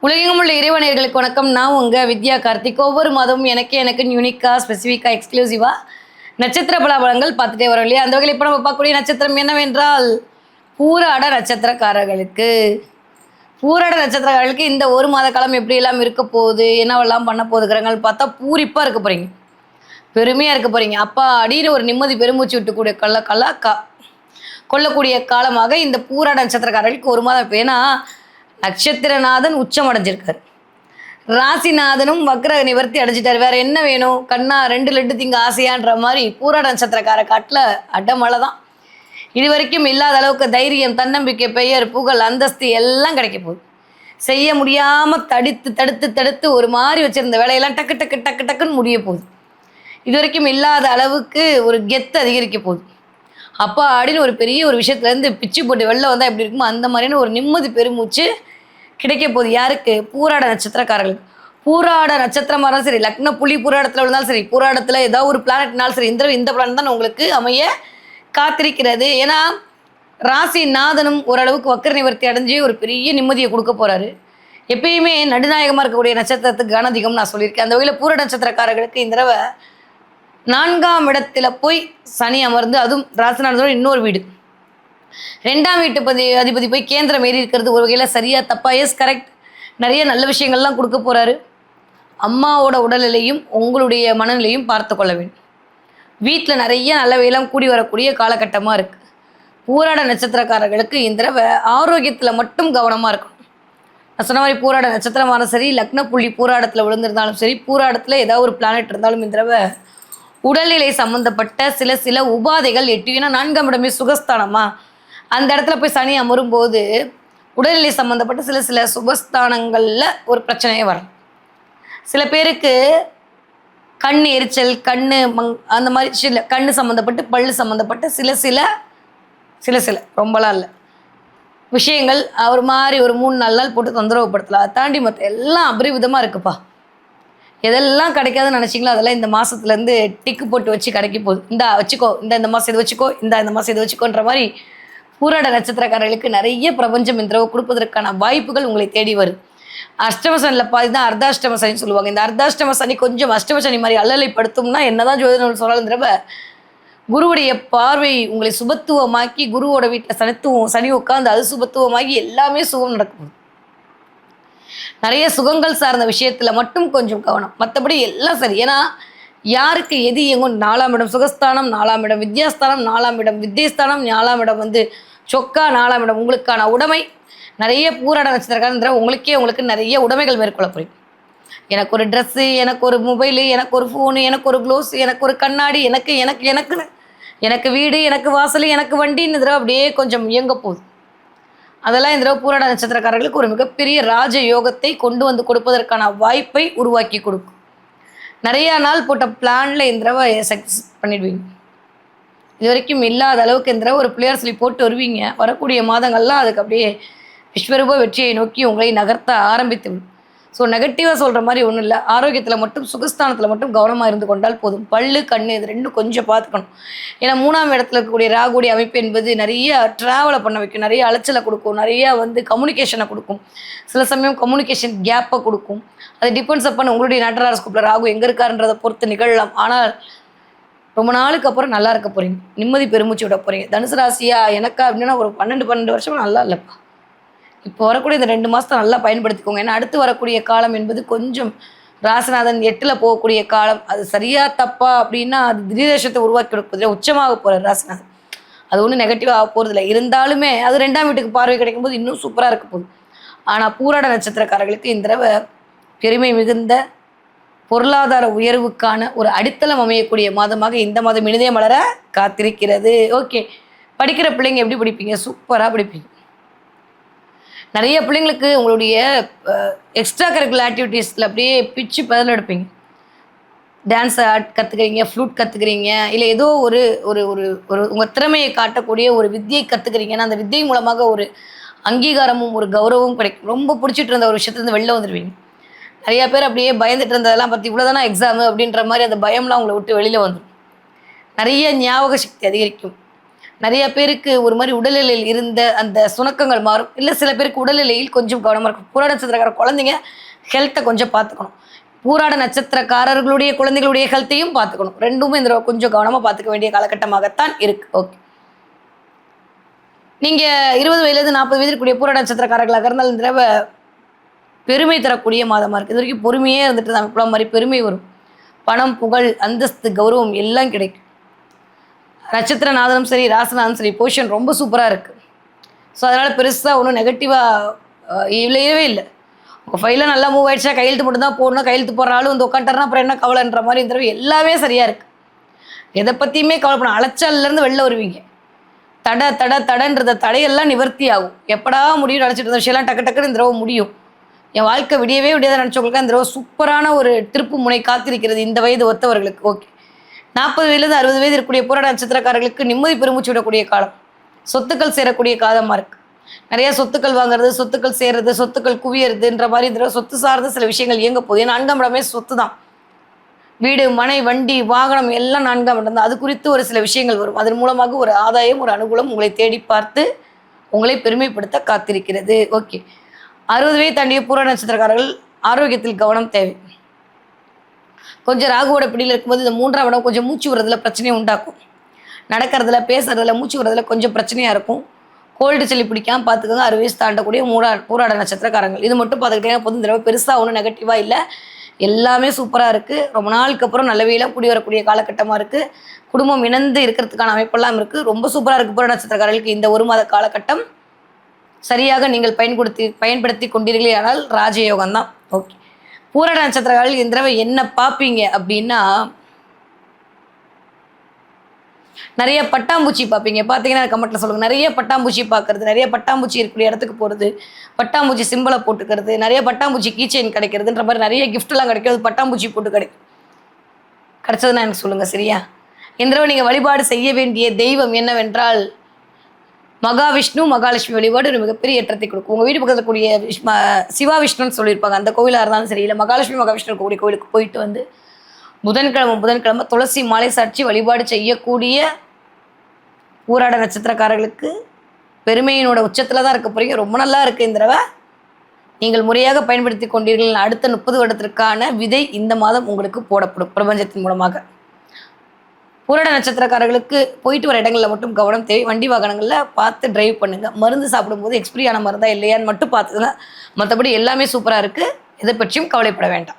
உலகெங்கும் உள்ள இறைவனர்களுக்கு வணக்கம். நான் உங்கள் வித்யா கார்த்திக். ஒவ்வொரு மாதமும் எனக்குன்னு யூனிக்காக ஸ்பெசிஃபிக்காக எக்ஸ்க்ளூசிவாக நட்சத்திர பலாபலங்கள் பார்த்துட்டே வரோம் இல்லையா? அந்த வகையில் இப்போ நம்ம பார்க்கக்கூடிய நட்சத்திரம் என்னவென்றால் பூராட நட்சத்திரக்காரர்களுக்கு. பூராட நட்சத்திரக்காரர்களுக்கு இந்த ஒரு மாத காலம் எப்படியெல்லாம் இருக்க போகுது, என்னவெல்லாம் பண்ண போகுதுங்கிறங்கள் பார்த்தா பூரிப்பாக இருக்க போகிறீங்க, பெருமையாக இருக்க போகிறீங்க. அப்பா அடின்னு ஒரு நிம்மதி பெருமூச்சு விட்டுக்கூடிய கொள்ளக்கூடிய காலமாக இந்த பூராட நட்சத்திரக்காரர்களுக்கு ஒரு மாதம். இப்போ ஏன்னா நட்சத்திரநாதன் உச்சம் அடைஞ்சிருக்காரு, ராசிநாதனும் வக்ர நிவர்த்தி அடைஞ்சிட்டார். வேற என்ன வேணும்? கண்ணா 2 லட்டு திங்க ஆசையான்ற மாதிரி பூராட நட்சத்திரக்கார காட்டில் அடமழை தான். இது வரைக்கும் இல்லாத அளவுக்கு தைரியம், தன்னம்பிக்கை, பெயர், புகழ், அந்தஸ்து எல்லாம் கிடைக்க போகுது. செய்ய முடியாமல் தடுத்து ஒரு மாதிரி வச்சிருந்த வேலையெல்லாம் டக்குன்னு முடிய போகுது. இது வரைக்கும் இல்லாத அளவுக்கு ஒரு கெத்து அதிகரிக்க போகுது. அப்பா அப்படின்னு ஒரு பெரிய ஒரு விஷயத்துலேருந்து பிச்சு போட்டு வெளில வந்தால் எப்படி இருக்குமோ அந்த மாதிரியான ஒரு நிம்மதி பெருமூச்சு கிடைக்க போகுது. யாருக்கு? பூராட நட்சத்திரக்காரர்களுக்கு. பூராட நட்சத்திரமாக இருந்தாலும் சரி, லக்ன புள்ளி பூராடத்தில் விழுந்தாலும் சரி, பூராடத்தில் ஏதாவது ஒரு பிளானட்னாலும் சரி, இந்த பிளானட் தான் உங்களுக்கு அமைய காத்திருக்கிறது. ஏன்னா ராசி நாதனும் ஓரளவுக்கு வக்கர நிவர்த்தி அடைஞ்சு ஒரு பெரிய நிம்மதியை கொடுக்க போகிறாரு. எப்பயுமே நடுநாயகமாக இருக்கக்கூடிய நட்சத்திரத்துக்கு கனதிகம் நான் சொல்லியிருக்கேன். அந்த வகையில் பூர நட்சத்திரக்காரர்களுக்கு இந்த தடவை 4ஆம் இடத்துல போய் சனி அமர்ந்து, அதுவும் ராசிநாதனோட இன்னொரு வீடு 2ஆம் வீட்டு அதிபதி போய் கேந்திரம் ஏறி இருக்கிறது ஒரு வகையில் சரியா தப்பா? Yes, correct. நிறைய நல்ல விஷயங்கள்லாம் கொடுக்க போகிறாரு. அம்மாவோட உடல்நிலையும் உங்களுடைய மனநிலையும் பார்த்து கொள்ள வேண்டும். வீட்டில் நிறைய நல்ல வேலைலாம் கூடி வரக்கூடிய காலகட்டமாக இருக்குது. பூராட நட்சத்திரக்காரர்களுக்கு இந்த தடவை ஆரோக்கியத்தில் மட்டும் கவனமாக இருக்கணும். நான் சொன்ன மாதிரி பூராட நட்சத்திரமான சரி, லக்ன புள்ளி பூராடத்தில் விழுந்திருந்தாலும் சரி, பூராடத்தில் ஏதாவது ஒரு பிளானட் இருந்தாலும் இந்த தடவை உடல்நிலை சம்மந்தப்பட்ட சில உபாதைகள் எட்டு. ஏன்னா 4ஆம் இடமே சுகஸ்தானமா, அந்த இடத்துல போய் சனி அமரும் போது உடல்நிலை சம்மந்தப்பட்ட சில சுபஸ்தானங்களில் ஒரு பிரச்சனையே வரும். சில பேருக்கு கண் எரிச்சல், அந்த மாதிரி கண்ணு சம்மந்தப்பட்டு, பல்லு சம்மந்தப்பட்ட சில ரொம்பலாம் இல்லை விஷயங்கள் ஒரு மாதிரி ஒரு 3-4 நாள் போட்டு தொந்தரவுப்படுத்தலாம். அதை தாண்டி மற்ற எல்லாம் அபரிவிதமாக இருக்குப்பா. எதெல்லாம் கிடைக்காதுன்னு நினச்சிங்களோ அதெல்லாம் இந்த மாதத்துலேருந்து டிக்கு போட்டு வச்சு கிடைக்க போகுது. வச்சுக்கோ, இந்த மாதம் இது வச்சுக்கோ, இந்த மாதம் இது வச்சுக்கோன்ற மாதிரி பூராட நட்சத்திரக்காரர்களுக்கு நிறைய பிரபஞ்சம் இந்த தடவை கொடுப்பதற்கான வாய்ப்புகள் உங்களை தேடி வருது. அஷ்டம சனியில் பாதி தான் அர்த்தாஷ்டம சனின்னு சொல்லுவாங்க. இந்த அர்த்தாஷ்டம சனி கொஞ்சம் அஷ்டம சனி மாதிரி அல்லலைப்படுத்தும்னா என்னதான் ஜோதிடம் சொன்னாலும் இந்த தடவை குருவுடைய பார்வை உங்களை சுபத்துவமாக்கி, குருவோட வீட்டில் சனி உட்காந்து அது சுபத்துவமாகி எல்லாமே சுகம் நடக்கும். நிறைய சுகங்கள் சார்ந்த விஷயத்தில் மட்டும் கொஞ்சம் கவனம், மற்றபடி எல்லாம் சரி. ஏன்னா யாருக்கு எது எங்கும் 4ஆம் இடம் சுகஸ்தானம், 4ஆம் இடம் வித்யாஸ்தானம், 4ஆம் இடம் வித்யஸ்தானம், 4ஆம் இடம் சொக்கா, 4ஆம் இடம் உங்களுக்கான உடைமை. நிறைய பூராட நட்சத்திரக்காரன்ற உங்களுக்கு நிறைய உடைமைகள் மேற்கொள்ள போறீங்க. எனக்கு ஒரு ட்ரெஸ்ஸு, எனக்கு ஒரு மொபைலு, எனக்கு ஒரு ஃபோனு, எனக்கு ஒரு க்ளோஸு, எனக்கு ஒரு கண்ணாடி, எனக்கு வீடு, எனக்கு வாசல், எனக்கு வண்டின்னு தடவை அப்படியே கொஞ்சம் இயங்க போகுது. அதெல்லாம் இந்த தடவை பூராட நட்சத்திரக்காரர்களுக்கு ஒரு மிகப்பெரிய ராஜ யோகத்தை கொண்டு வந்து கொடுப்பதற்கான வாய்ப்பை உருவாக்கி கொடுக்கும். நிறையா நாள் போட்ட பிளானில் இந்த தடவை சக்ஸஸ் பண்ணிடுவீங்க. இது வரைக்கும் இல்லாத அளவுக்கு இந்த தடவை ஒரு பிளேயர் சொல்லி போட்டு வருவீங்க. வரக்கூடிய மாதங்கள்லாம் அதுக்கு அப்படியே விஸ்வரூப வெற்றியை நோக்கி உங்களை நகர்த்த ஆரம்பித்து விடும். ஸோ நெகட்டிவாக சொல்கிற மாதிரி ஒன்றும் இல்லை. ஆரோக்கியத்தில் மட்டும் சுகஸ்தானத்தில் மட்டும் கவனமாக இருந்து கொண்டால் போதும். பல்லு, கண் இது 2 கொஞ்சம் பார்த்துக்கணும். ஏன்னா 3ஆம் இடத்துல இருக்கக்கூடிய ராகுடைய அமைப்பு என்பது நிறைய ட்ராவலை பண்ண வைக்கும், நிறைய அலைச்சலை கொடுக்கும், நிறையா கம்யூனிகேஷனை கொடுக்கும், சில சமயம் கம்யூனிகேஷன் கேப்பை கொடுக்கும். அது டிபெண்ட்ஸ் அப்பான் உங்களுடைய நட்டராஸ்கோப்பில் ராகு எங்கே இருக்காருன்றதை பொறுத்து நிகழலாம். ஆனால் ரொம்ப நாளுக்கு அப்புறம் நல்லா இருக்க போகிறீங்க, நிம்மதி பெருமூச்சு விட போகிறீங்க. தனுசு ராசியா எனக்கா அப்படின்னா ஒரு 12 வருஷமாக நல்லா இல்லைப்பா. இப்போ வரக்கூடிய இந்த 2 மாதத்தை நல்லா பயன்படுத்திக்கோங்க. ஏன்னா அடுத்து வரக்கூடிய காலம் என்பது கொஞ்சம் ராசிநாதன் 8ல் போகக்கூடிய காலம். அது சரியா தப்பா அப்படின்னா அது திடீரேஷத்தை உருவாக்கி கொடுப்பதில்லை, உச்சமாக போகிறார் ராசிநாதன். அது ஒன்றும் நெகட்டிவாக போகிறதில்லை. இருந்தாலுமே அது 2ஆம் வீட்டுக்கு பார்வை கிடைக்கும்போது இன்னும் சூப்பராக இருக்க போகுது. ஆனால் பூராட நட்சத்திரக்காரர்களுக்கு இந்த தடவை பெருமை மிகுந்த பொருளாதார உயர்வுக்கான ஒரு அடித்தளம் அமையக்கூடிய மாதமாக இந்த மாதம் இனிதே மலர காத்திருக்கிறது. ஓகே, படிக்கிற பிள்ளைங்க எப்படி படிப்பீங்க? சூப்பராக படிப்பீங்க. நிறைய பிள்ளைங்களுக்கு உங்களுடைய எக்ஸ்ட்ரா கரிக்குலர் ஆக்டிவிட்டீஸில் அப்படியே பிச்சு பதில் எடுப்பீங்க. டான்ஸ் கற்றுக்குறீங்க, ஃப்ளூட் கற்றுக்குறீங்க, இல்லை ஏதோ ஒரு ஒரு ஒரு ஒரு உங்கள் திறமையை காட்டக்கூடிய ஒரு வித்தியை கற்றுக்குறீங்கன்னா அந்த வித்தியை மூலமாக ஒரு அங்கீகாரமும் ஒரு கௌரவமும் கிடைக்கும். ரொம்ப பிடிச்சிட்டு இருந்த ஒரு விஷயத்துலேருந்து வெளில வந்துடுவீங்க. நிறையா பேர் அப்படியே பயந்துட்டு இருந்ததெல்லாம் பற்றி இவ்வளோதானா எக்ஸாமு அப்படின்ற மாதிரி அந்த பயம்லாம் உங்களை விட்டு வெளியில் வந்துடும். நிறைய ஞாபக சக்தி அதிகரிக்கும். நிறைய பேருக்கு ஒரு மாதிரி உடல்நிலையில் இருந்த அந்த சுணக்கங்கள் மாறும். இல்லை சில பேருக்கு உடல்நிலையில் கொஞ்சம் கவனமாக இருக்கும். பூராட நட்சத்திரக்கார குழந்தைங்க ஹெல்த்தை கொஞ்சம் பார்த்துக்கணும். பூராட நட்சத்திரக்காரர்களுடைய குழந்தைகளுடைய ஹெல்த்தையும் பார்த்துக்கணும். ரெண்டுமே இந்த கொஞ்சம் கவனமாக பார்த்துக்க வேண்டிய காலகட்டமாகத்தான் இருக்கு. ஓகே, நீங்கள் 20 வயதுலேருந்து 40 வயது இருக்கக்கூடிய பூராட நட்சத்திரக்காரர்களாக இருந்தால் இந்த தடவை பெருமை தரக்கூடிய மாதமாக இருக்குது. இது வரைக்கும் பொறுமையே இருந்துட்டு தான் இப்போலாம் மாதிரி பெருமை வரும். பணம், புகழ், அந்தஸ்து, கௌரவம் எல்லாம் கிடைக்கும். நட்சத்திரநாதனும் சரி, ராசிநாதனும் சரி, பொசிஷன் ரொம்ப சூப்பராக இருக்குது. ஸோ அதனால் பெருசாக ஒன்றும் நெகட்டிவாக இல்லவே இல்லை. உங்கள் ஃபைலாக நல்லா மூவ் ஆகிடுச்சா, கையெழுத்து மட்டும் தான் போடணும், கையெழுத்து போடுற ஆளும் வந்து உட்காந்துட்டாருனா அப்புறம் என்ன கவலைன்ற மாதிரி இந்த தடவை எல்லாமே சரியாக இருக்குது. எதை பற்றியுமே கவலைப்படும். அலைச்சல்லேருந்து வெளில வருவீங்க. தடன்றத தடையெல்லாம் நிவர்த்தி ஆகும். எப்படா முடியும் நினச்சிட்டு இருந்த விஷயம்லாம் டக்கு டக்குன்னு இந்த தடவை முடியும். என் வாழ்க்கை விடியவே விடியாத நினச்சவங்களுக்கு அந்த தடவை சூப்பரான ஒரு திருப்பு முனை காத்திருக்கிறது இந்த வயது ஒத்தவர்களுக்கு. ஓகே, 40 வயதுலேருந்து 60 வயது இருக்கக்கூடிய பூராட நட்சத்திரக்காரர்களுக்கு நிம்மதி பெருமூச்சு விடக்கூடிய காலம். சொத்துக்கள் சேரக்கூடிய காலமாக இருக்குது. நிறைய சொத்துக்கள் வாங்குறது, சொத்துக்கள் சேர்றது, சொத்துக்கள் குவியறதுன்ற மாதிரி இந்த சொத்து சார்ந்த சில விஷயங்கள் இயங்க போகுது. ஏன்னா 4ஆம் இடமே சொத்து தான். வீடு, மனை, வண்டி, வாகனம் எல்லாம் 4ஆம் இடம் தான். அது குறித்து ஒரு சில விஷயங்கள் வரும். அதன் மூலமாக ஒரு ஆதாயம், ஒரு அனுகூலம் உங்களை தேடி பார்த்து உங்களை பெருமைப்படுத்த காத்திருக்கிறது. ஓகே, 60 வயது தாண்டிய பூராட நட்சத்திரக்காரர்கள் ஆரோக்கியத்தில் கவனம் தேவை. கொஞ்சம் ராகுவோட பிடியில் இருக்கும்போது இந்த 3ஆம் இடம் கொஞ்சம் மூச்சு விடுறதுல பிரச்சனையை உண்டாக்கும். நடக்கிறதுல, பேசுறதுல, மூச்சு விடுறதுல கொஞ்சம் பிரச்சனையாக இருக்கும். கோல்டு சளி பிடிக்காமல் பார்த்துக்கோங்க. 60 வயசு தாண்டக்கூடிய பூராட நட்சத்திரக்காரங்கள் இது மட்டும் பார்த்துக்கிட்டே போதும். இந்த தடவை பெருசாக ஒன்றும் நெகட்டிவாக இல்லை, எல்லாமே சூப்பராக இருக்குது. ரொம்ப நாளுக்கு அப்புறம் நல்லவையெல்லாம் கூடி வரக்கூடிய காலகட்டமாக இருக்குது. குடும்பம் இணைந்து இருக்கிறதுக்கான அமைப்பெல்லாம் இருக்குது. ரொம்ப சூப்பராக இருக்குது. பூராட நட்சத்திரக்காரர்களுக்கு இந்த 1 மாத காலகட்டம் சரியாக நீங்கள் பயன்படுத்தி கொண்டீர்களே ஆனால் ராஜயோகம் தான். ஓகே, பூராட நட்சத்திரக்காரர்கள் இந்த தடவை என்ன பார்ப்பீங்க அப்படின்னா, நிறைய பட்டாம்பூச்சி பார்ப்பீங்க. பார்த்தீங்கன்னா கமெண்ட்டில் சொல்லுங்கள். நிறைய பட்டாம்பூச்சி பார்க்குறது, நிறைய பட்டாம்பூச்சி இருக்கக்கூடிய இடத்துக்கு போகிறது, பட்டாம்பூச்சி சிம்பிளை போட்டுக்கிறது, நிறைய பட்டாம்பூச்சி கீச்செயின் கிடைக்கிறதுன்ற மாதிரி நிறைய கிஃப்ட்லாம் கிடைக்கிறது. பட்டாம்பூச்சி போட்டு கிடைச்சதுன்னா எனக்கு சொல்லுங்கள். சரியா? இந்த தடவை நீங்கள் வழிபாடு செய்ய வேண்டிய தெய்வம் என்னவென்றால் மகாவிஷ்ணு, மகாலட்சுமி வழிபாடு ஒரு மிகப்பெரிய ஏற்றத்தை கொடுக்கும். உங்கள் வீடு பக்கத்தில் கூடிய சிவா விஷ்ணுன்னு சொல்லியிருப்பாங்க. அந்த கோவிலாக இருந்தாலும் சரி, இல்லை மகாலட்சுமி மகாவிஷ்ணு இருக்கக்கூடிய கோவிலுக்கு போயிட்டு வந்து புதன்கிழமை துளசி மாலை சாட்சி வழிபாடு செய்யக்கூடிய பூராட நட்சத்திரக்காரர்களுக்கு பெருமையினோட உச்சத்தில் தான் இருக்க போகிறீங்க. ரொம்ப நல்லா இருக்குது. இந்த தடவை நீங்கள் முறையாக பயன்படுத்தி கொண்டீர்கள். அடுத்த 30 வருடத்திற்கான விதை இந்த மாதம் உங்களுக்கு போடப்படும் பிரபஞ்சத்தின் மூலமாக. பூராட நட்சத்திரக்காரர்களுக்கு போயிட்டு வர இடங்களில் மட்டும் கவனம் தேவை. வண்டி வாகனங்களில் பார்த்து டிரைவ் பண்ணுங்கள். மருந்து சாப்பிடும்போது எக்ஸ்பிரியான மருந்தா இல்லையான்னு மட்டும் பார்த்துக்கங்க. மற்றபடி எல்லாமே சூப்பராக இருக்குது. எதை பற்றியும் கவலைப்பட வேண்டாம்.